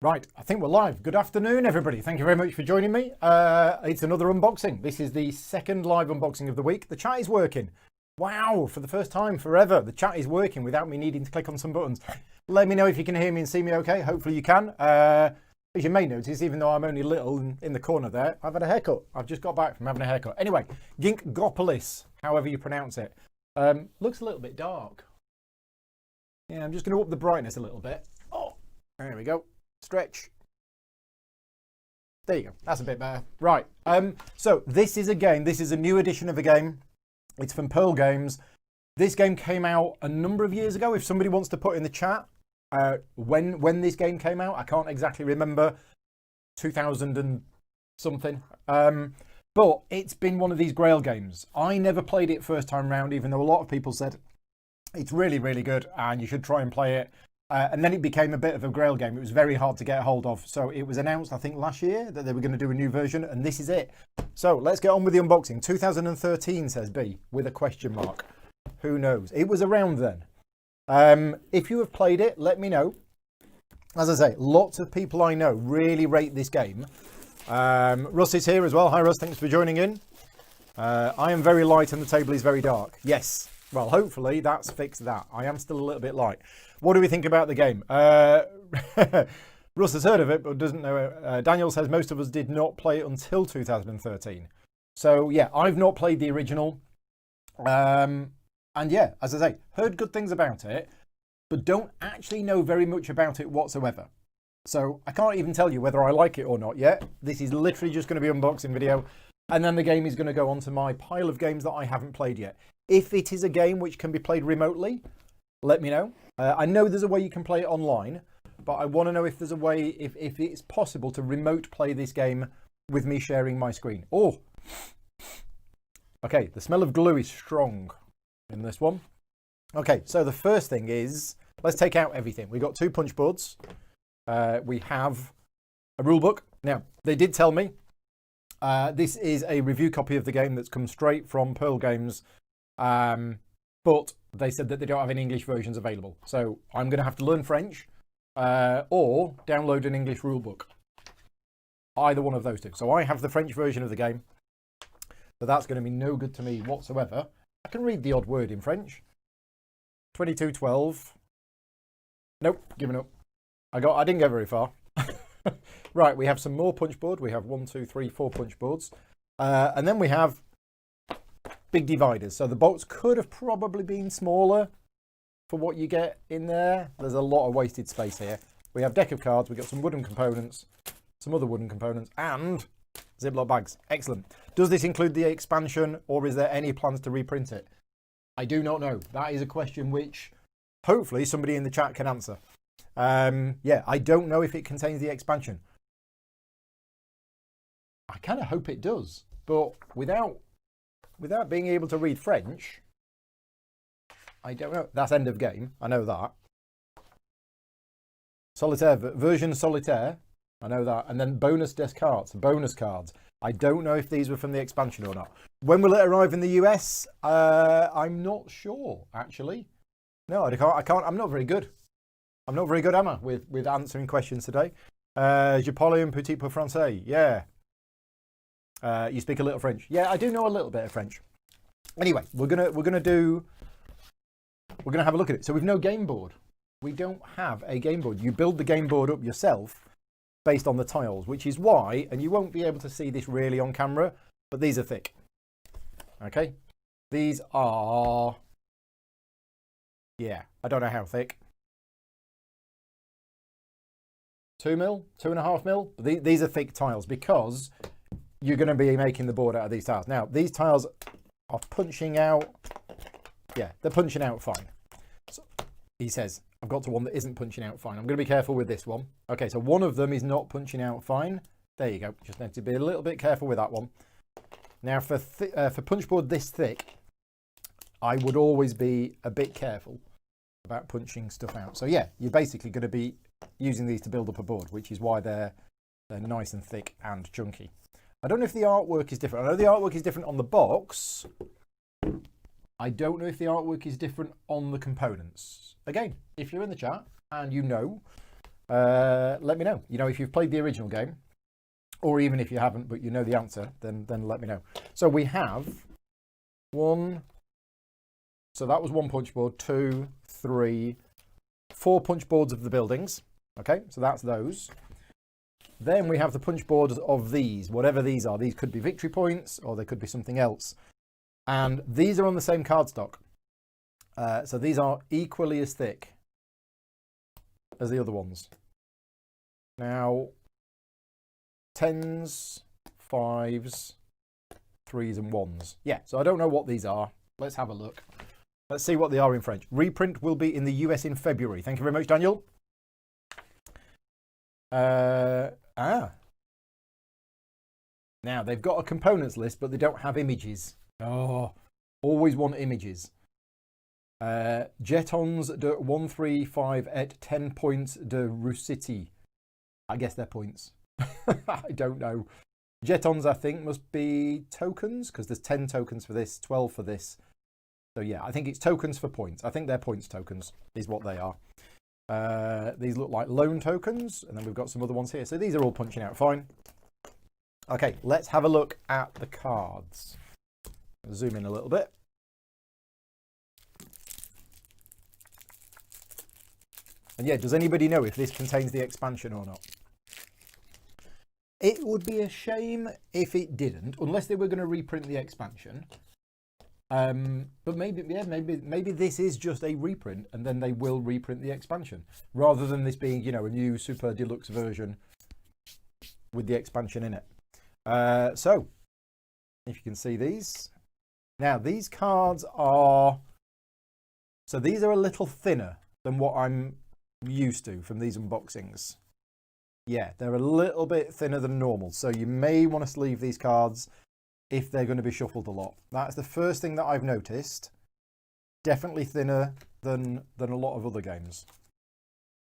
Right, I think we're live. Good afternoon, everybody. Thank you very much for joining me. It's another unboxing. This is the second live unboxing of the week. The chat is working. Wow, for the first time forever, the chat is working without me needing to click on some buttons. Let me know if you can hear me and see me okay. Hopefully you can. As you may notice, even though I'm only little in the corner there, I've had a haircut. I've just got back from having a haircut. Anyway, Ginkgopolis, however you pronounce it. Looks a little bit dark. Yeah, I'm just going to up the brightness a little bit. Oh, there we go. Stretch. There you go. That's a bit better. Right. So this is a game. This is a new edition of a game. It's from Pearl Games. This game came out a number of years ago. If somebody wants to put in the chat when this game came out, I can't exactly remember. 2000 and something. But it's been one of these Grail games. I never played it first time round, even though a lot of people said it's really, really good and you should try and play it. And then it became a bit of a Grail game. It was very hard to get a hold of. So it was announced, I think, last year that they were going to do a new version, and this is it. So let's get on with the unboxing. 2013 says B, with a question mark. Who knows? It was around then. If you have played it, let me know. As I say, lots of people I know really rate this game. Russ is here as well. Hi, Russ. Thanks for joining in. I am very light and the table is very dark. Yes. Well, hopefully that's fixed that. I am still a little bit light. What do we think about the game? Russ has heard of it, but doesn't know. Daniel says most of us did not play it until 2013. So, yeah, I've not played the original. And, yeah, as I say, heard good things about it, but don't actually know very much about it whatsoever. So, I can't even tell you whether I like it or not yet. This is literally just going to be an unboxing video. And then the game is going to go onto my pile of games that I haven't played yet. If it is a game which can be played remotely, let me know. I know there's a way you can play it online, but I want to know if there's a way, if it's possible to remote play this game with me sharing my screen. Oh, okay. The smell of glue is strong in this one. Okay, so the first thing is, let's take out everything. We've got 2 punch boards. We have a rule book. Now, they did tell me this is a review copy of the game that's come straight from Pearl Games. But they said that they don't have any English versions available. So I'm going to have to learn French or download an English rule book. Either one of those two. So I have the French version of the game. But that's going to be no good to me whatsoever. I can read the odd word in French. 2212. Nope, giving up. I didn't go very far. Right, we have some more punch board. We have 1, 2, 3, 4 punch boards. And then we have big dividers. So the box could have probably been smaller for what you get in there. There's a lot of wasted space here. We have deck of cards. We've got some wooden components, some other wooden components, and Ziploc bags. Excellent. Does this include the expansion, or is there any plans to reprint it? I do not know. That is a question which hopefully somebody in the chat can answer. Yeah, I don't know if it contains the expansion. I kind of hope it does, but without being able to read French, I don't know. That's end of game. I know that. Solitaire, version solitaire. I know that. And then bonus cards. I don't know if these were from the expansion or not. When will it arrive in the US? I'm not sure, actually. No, I can't. I'm not very good. I'm not very good, am I, with answering questions today. Je parle un petit peu français. Yeah. You speak a little French. Yeah, I do know a little bit of French. Anyway, we're gonna have a look at it. So we've no game board. We don't have a game board. You build the game board up yourself based on the tiles, which is why, and you won't be able to see this really on camera, but these are thick. Okay, these are, yeah, I don't know how thick. 2 mil, 2.5 mil. These are thick tiles because you're going to be making the board out of these tiles. Now, these tiles are punching out. Yeah, they're punching out fine. So, he says, I've got to one that isn't punching out fine. I'm going to be careful with this one. Okay, so one of them is not punching out fine. There you go. Just need to be a little bit careful with that one. Now, for punch board this thick, I would always be a bit careful about punching stuff out. So, yeah, you're basically going to be using these to build up a board, which is why they're nice and thick and chunky. I don't know if the artwork is different. I know the artwork is different on the box. I don't know if the artwork is different on the components. Again, if you're in the chat and you know, let me know. You know, if you've played the original game, or even if you haven't, but you know the answer, then let me know. So we have one. So that was one punch board, 2, 3, 4 punch boards of the buildings. Okay, so that's those. Then we have the punch boards of these, whatever these are. These could be victory points or they could be something else. And these are on the same cardstock. So these are equally as thick as the other ones. Now, 10s, 5s, 3s and 1s. Yeah, so I don't know what these are. Let's have a look. Let's see what they are in French. Reprint will be in the US in February. Thank you very much, Daniel. Now, they've got a components list, but they don't have images. Oh, always want images. Jetons de 135 et 10 points de Rusity. I guess they're points. I don't know. Jetons, I think, must be tokens, because there's 10 tokens for this, 12 for this. So yeah, I think it's tokens for points. I think they're points tokens, is what they are. These look like loan tokens, and then we've got some other ones here. So these are all punching out fine. Okay, let's have a look at the cards. Zoom in a little bit. And yeah, does anybody know if this contains the expansion or not? It would be a shame if it didn't, unless they were going to reprint the expansion. But maybe this is just a reprint, and then they will reprint the expansion, rather than this being, you know, a new super deluxe version with the expansion in it. So, if you can see these. Now, these cards are... So these are a little thinner than what I'm used to from these unboxings. Yeah, they're a little bit thinner than normal. So you may want to sleeve these cards if they're going to be shuffled a lot. That's the first thing that I've noticed. Definitely thinner than a lot of other games.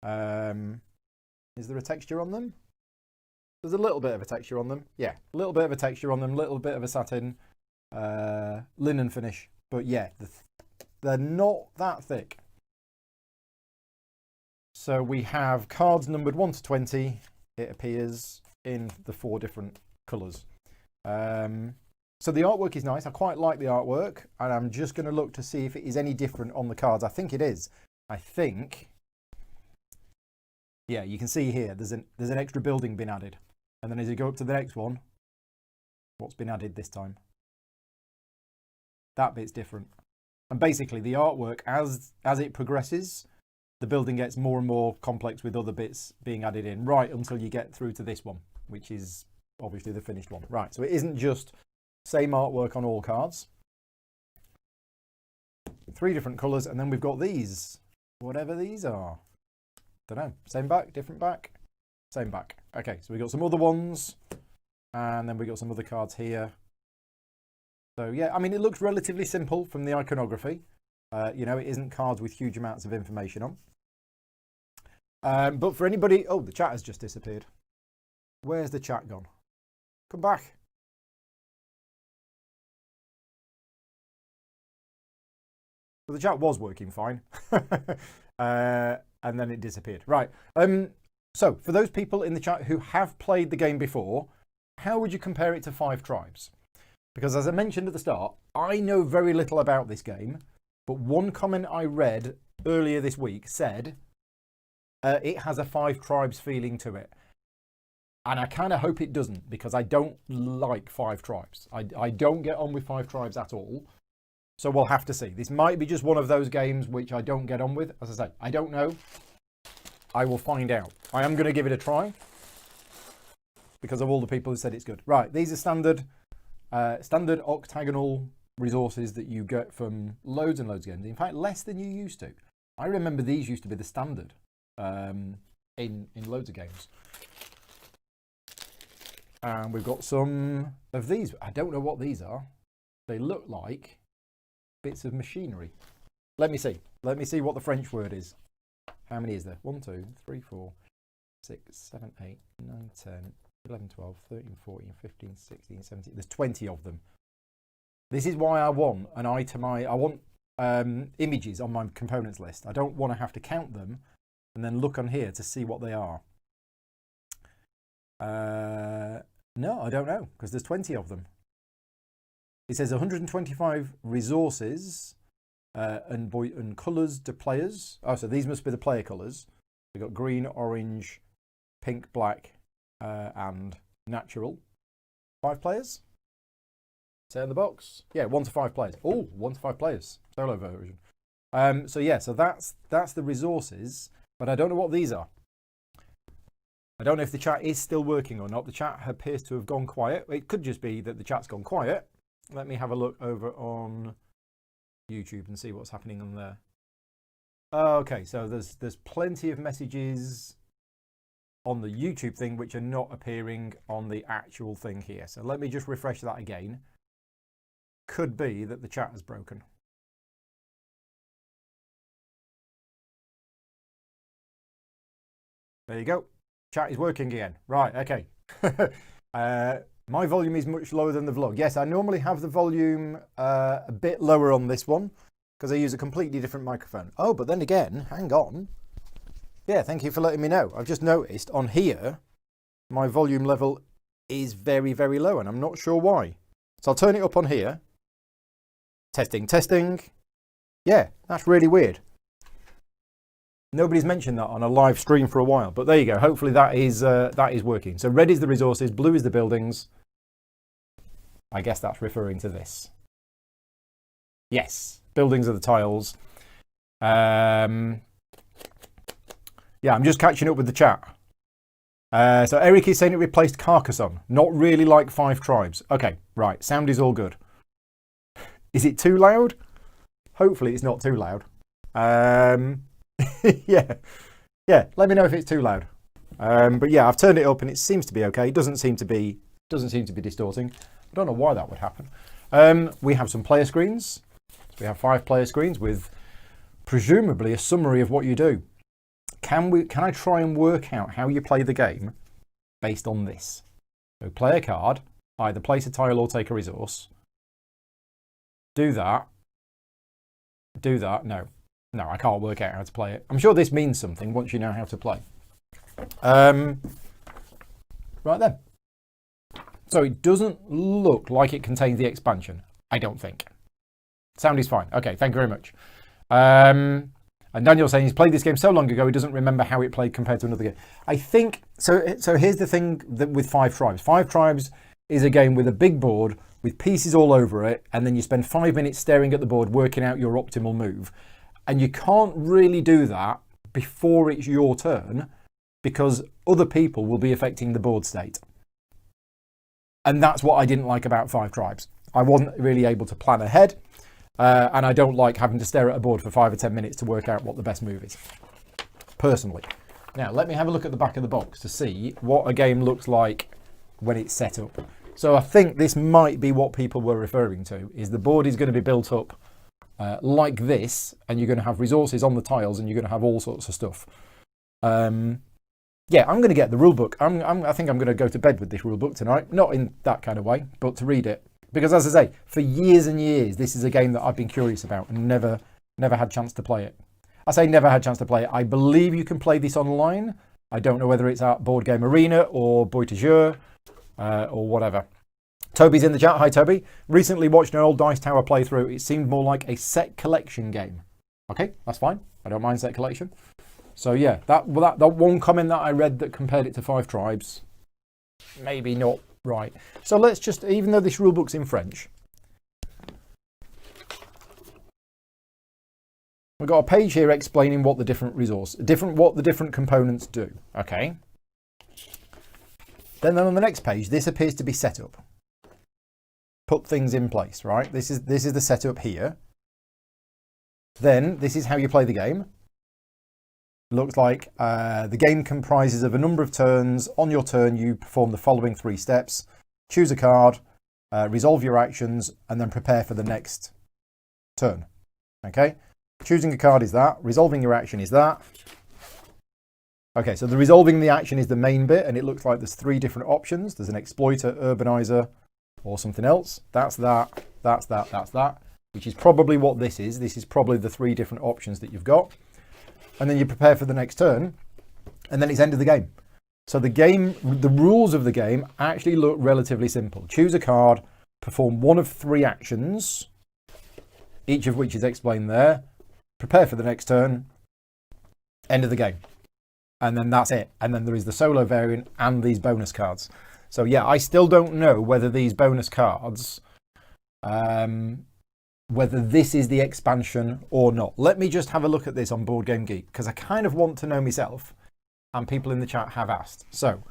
Is there a texture on them? There's a little bit of a texture on them. Yeah, a little bit of a texture on them, little bit of a satin linen finish. But yeah, they're not that thick. So we have cards numbered 1 to 20. It appears in the 4 different colours. So the artwork is nice. I quite like the artwork, and I'm just going to look to see if it is any different on the cards. I think it is. I think. Yeah, you can see here there's an extra building been added, and then as you go up to the next one, what's been added this time? That bit's different. And basically, the artwork as it progresses, the building gets more and more complex with other bits being added in, right until you get through to this one, which is obviously the finished one. Right, so it isn't just same artwork on all cards. 3 different colours, and then we've got these, whatever these are. Don't know, same back, different back, same back. Okay, so we've got some other ones, and then we've got some other cards here. So yeah, I mean, it looks relatively simple from the iconography. You know, it isn't cards with huge amounts of information on. But for anybody... Oh, the chat has just disappeared. Where's the chat gone? Come back. Well, the chat was working fine. And then it disappeared. Right. So, for those people in the chat who have played the game before, how would you compare it to 5 Tribes? Because as I mentioned at the start, I know very little about this game. But one comment I read earlier this week said it has a 5 Tribes feeling to it. And I kind of hope it doesn't, because I don't like 5 Tribes. I don't get on with 5 Tribes at all. So we'll have to see. This might be just one of those games which I don't get on with. As I say, I don't know. I will find out. I am going to give it a try because of all the people who said it's good. Right, these are standard octagonal resources that you get from loads and loads of games. In fact, less than you used to. I remember these used to be the standard in loads of games. And we've got some of these. I don't know what these are. They look like bits of machinery. Let me see. Let me see what the French word is. How many is there? 1, 2, 3, 4, 6, 7, 8, 9, 10, 11, 12, 13, 14, 15, 16, 17. There's 20 of them. This is why I want an item. I want images on my components list. I don't want to have to count them. and then look on here to see what they are? No, I don't know, because there's 20 of them. It says 125 resources and colours to players. Oh, so these must be the player colours. We've got green, orange, pink, black, and natural. 5 players? Say in the box. Yeah, 1 to 5 players. Oh, 1 to 5 players. Solo version. So yeah, so that's the resources, but I don't know what these are. I don't know if the chat is still working or not. The chat appears to have gone quiet. It could just be that the chat's gone quiet. Let me have a look over on YouTube and see what's happening on there. Okay, so there's plenty of messages on the YouTube thing which are not appearing on the actual thing here. So let me just refresh that again. Could be that the chat has broken. There you go. Chat is working again. Right, okay. My volume is much lower than the vlog. Yes, I normally have the volume a bit lower on this one because I use a completely different microphone. Oh, but then again, hang on. Yeah, thank you for letting me know. I've just noticed on here, my volume level is very, very low, and I'm not sure why. So I'll turn it up on here. Testing, testing. Yeah, that's really weird. Nobody's mentioned that on a live stream for a while, but there you go. Hopefully that is working. So red is the resources, blue is the buildings. I guess that's referring to this. Yes, buildings are the tiles. Yeah, I'm just catching up with the chat. So Eric is saying it replaced Carcassonne. Not really like 5 Tribes. Okay, right. Sound is all good. Is it too loud? Hopefully it's not too loud. Yeah. Let me know if it's too loud. But yeah, I've turned it up and it seems to be okay. It doesn't seem to be distorting. I don't know why that would happen. We have some player screens. So we have 5 player screens with presumably a summary of what you do. Can I try and work out how you play the game based on this? So play a card, either place a tile or take a resource. Do that. No, I can't work out how to play it. I'm sure this means something once you know how to play. Right then. So it doesn't look like it contains the expansion. I don't think. Sound is fine. Okay, thank you very much. And Daniel's saying he's played this game so long ago he doesn't remember how it played compared to another game. I think so. Here's the thing with 5 Tribes. 5 Tribes is a game with a big board with pieces all over it, and then you spend 5 minutes staring at the board working out your optimal move. And you can't really do that before it's your turn because other people will be affecting the board state. And that's what I didn't like about 5 Tribes. I wasn't really able to plan ahead. And I don't like having to stare at a board for 5 or 10 minutes to work out what the best move is, personally. Now, let me have a look at the back of the box to see what a game looks like when it's set up. So I think this might be what people were referring to, is the board is going to be built up like this, and you're going to have resources on the tiles, and you're going to have all sorts of stuff. Yeah, I'm going to get the rulebook. I think I'm going to go to bed with this rulebook tonight. Not in that kind of way, but to read it. Because as I say, for years and years, this is a game that I've been curious about and never had a chance to play it. I say never had a chance to play it. I believe you can play this online. I don't know whether it's at Board Game Arena or Boy de Jeu or whatever. Toby's in the chat. Hi, Toby. Recently watched an old Dice Tower playthrough. It seemed more like a set collection game. Okay, that's fine. I don't mind set collection. So yeah, that one comment that I read that compared it to 5 Tribes, maybe not right. So let's just, even though this rulebook's in French, we've got a page here explaining what the different components do. Okay. Then on the next page, this appears to be set up. Put things in place, right? This is the setup here. Then this is how you play the game. Looks like the game comprises of a number of turns. On your turn, you perform the following 3 steps. Choose a card, resolve your actions, and then prepare for the next turn. Okay? Choosing a card is that. Resolving your action is that. Okay, so the resolving the action is the main bit, and it looks like there's 3 different options. There's an exploiter, urbanizer, or something else. That's that, that's that, that's that, which is probably what this is. This is probably the 3 different options that you've got. and then you prepare for the next turn, and then it's end of the game. So the rules of the game actually look relatively simple. Choose a card, perform one of 3 actions, each of which is explained there, prepare for the next turn, end of the game. And then that's it. And then there is the solo variant and these bonus cards. So yeah, I still don't know whether these bonus cards, whether this is the expansion or not. Let me just have a look at this on Board Game Geek, because I kind of want to know myself. And people in the chat have asked. So,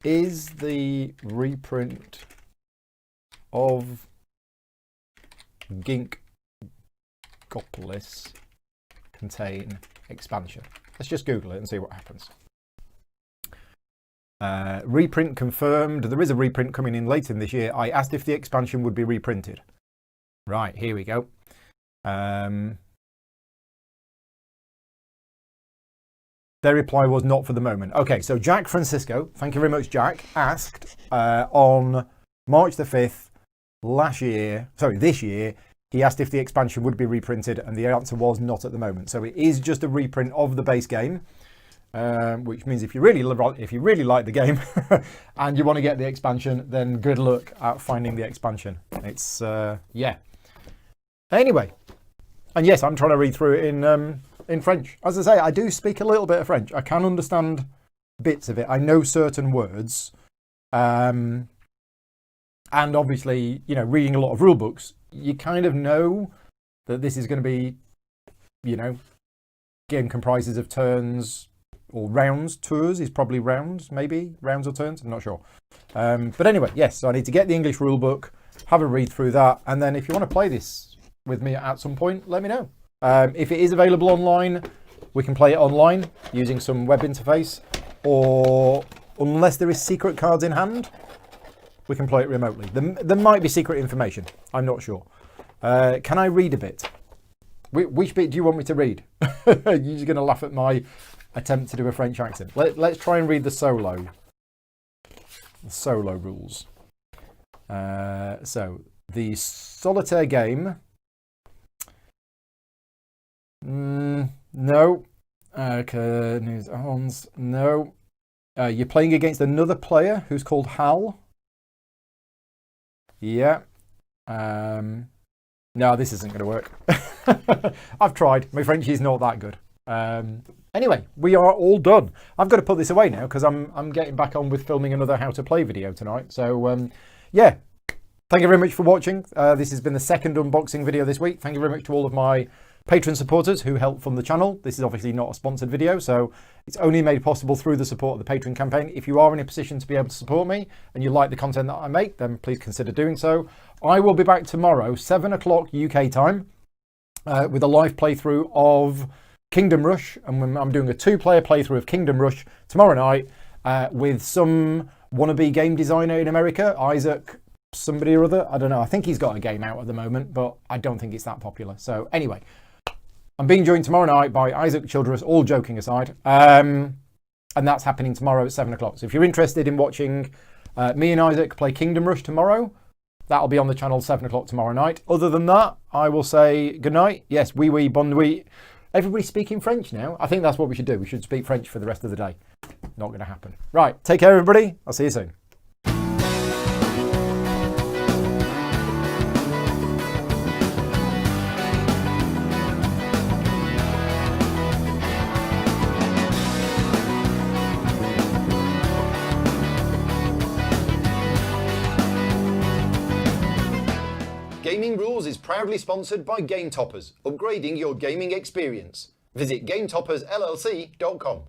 is the reprint of Ginkgopolis contain expansion? Let's just Google it and see what happens. Reprint confirmed. There is a reprint coming in later in this year. I asked if the expansion would be reprinted. Right, here we go. Their reply was not for the moment. Okay, so Jack Francisco, thank you very much, Jack, asked on March the 5th this year, he asked if the expansion would be reprinted, and the answer was not at the moment. So it is just a reprint of the base game, which means if you really like the game and you want to get the expansion, then good luck at finding the expansion. It's, yeah. Anyway, and yes, I'm trying to read through it in French. As I say, I do speak a little bit of French. I can understand bits of it. I know certain words. And obviously, you know, reading a lot of rule books, you kind of know that this is going to be, you know, game comprises of turns or rounds. Tours is probably rounds, maybe rounds or turns. I'm not sure. But anyway, yes, so I need to get the English rule book, have a read through that. And then if you want to play this with me at some point, let me know. If it is available online, we can play it online using some web interface, or unless there is secret cards in hand, we can play it remotely. There might be secret information. I'm not sure. Can I read a bit? Which bit do you want me to read? You're just going to laugh at my attempt to do a French accent. Let's try and read the solo rules. So the solitaire game. No. Okay, news ons. No. You're playing against another player who's called Hal. Yeah. No, this isn't going to work. I've tried. My French is not that good. Anyway, we are all done. I've got to put this away now because I'm getting back on with filming another how to play video tonight. So yeah, thank you very much for watching. This has been the second unboxing video this week. Thank you very much to all of my Patreon supporters who help fund the channel. This is obviously not a sponsored video, so it's only made possible through the support of the Patreon campaign. If you are in a position to be able to support me and you like the content that I make, then please consider doing so. I will be back tomorrow, 7 o'clock UK time, with a live playthrough of Kingdom Rush. And I'm doing a 2-player playthrough of Kingdom Rush tomorrow night with some wannabe game designer in America, Isaac somebody or other. I don't know. I think he's got a game out at the moment, but I don't think it's that popular. So anyway, I'm being joined tomorrow night by Isaac Childress, all joking aside. And that's happening tomorrow at 7 o'clock. So if you're interested in watching me and Isaac play Kingdom Rush tomorrow, that'll be on the channel 7 o'clock tomorrow night. Other than that, I will say good night. Yes, oui, bon nuit. Everybody's speaking French now. I think that's what we should do. We should speak French for the rest of the day. Not going to happen. Right, take care, everybody. I'll see you soon. Gaming Rules is proudly sponsored by Game Toppers, upgrading your gaming experience. Visit GameToppersLLC.com.